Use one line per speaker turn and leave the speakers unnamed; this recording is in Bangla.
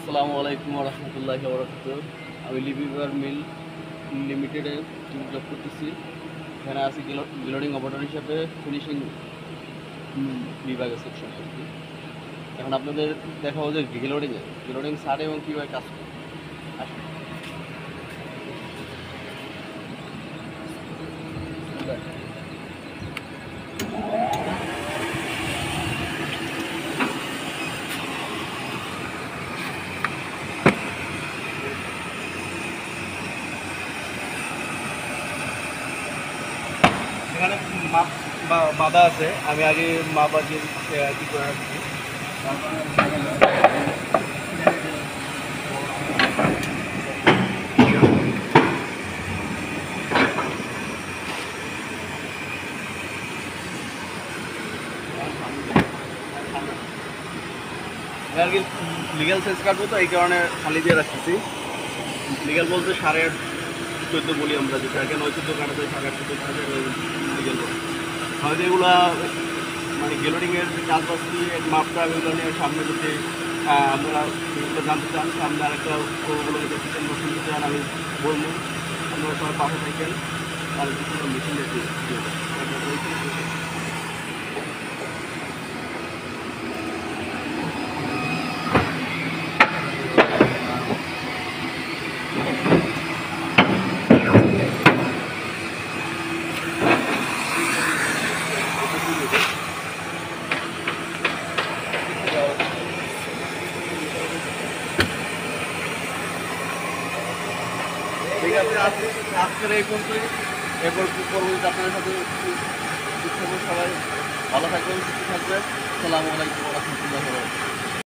আসসালামু আলাইকুম ওয়া রাহমাতুল্লাহি ওয়া বারাকাতুহু। আমি লিপিবার মিল লিমিটেডে জব করতেছি। এখানে আছি গ্লোডিং অপারেটর হিসাবে ফিনিশিং বিভাগে সেকশন আর কি। এখন আপনাদের দেখাবো যে গ্লোডিং সারে এবং কীভাবে কাজ করে। আসুন। এখানে মাপ বাঁধা আছে, আমি আগে মাপ আগে কি করে রাখছি। আর কি লিগ্যাল সাইজ কাটবো, তো এই কারণে খালি দিয়ে রাখতেছি। লিগ্যাল বলতে 14.5 বলি আমরা, যেটা আগে 9-14 কাটাতে 8.5 কাটে লিগ্যাল বলি। হয়তো এগুলা মানে গেলোডিংয়ের যে কাজ বাজছি এর মাপটা এগুলো নিয়ে সামনে যদি আপনারা এগুলো জানতে চান, সামনে আরেকটা ওগুলো দেখতে চান বা শুনতে চান, আমি বলবো। আপনারা সবাই পাশে থাকেন আর কিছু মেশিন দেখতে ঠিক আছে। আজকের এই পর্যন্তই। এরপর পরবর্তীতে আপনাদের সাথে সবাই ভালো থাকবেন, সুস্থ থাকবেন। আসসালামু আলাইকুম ওয়া রাহমাতুল্লাহি ওয়া বারাকাতুহু।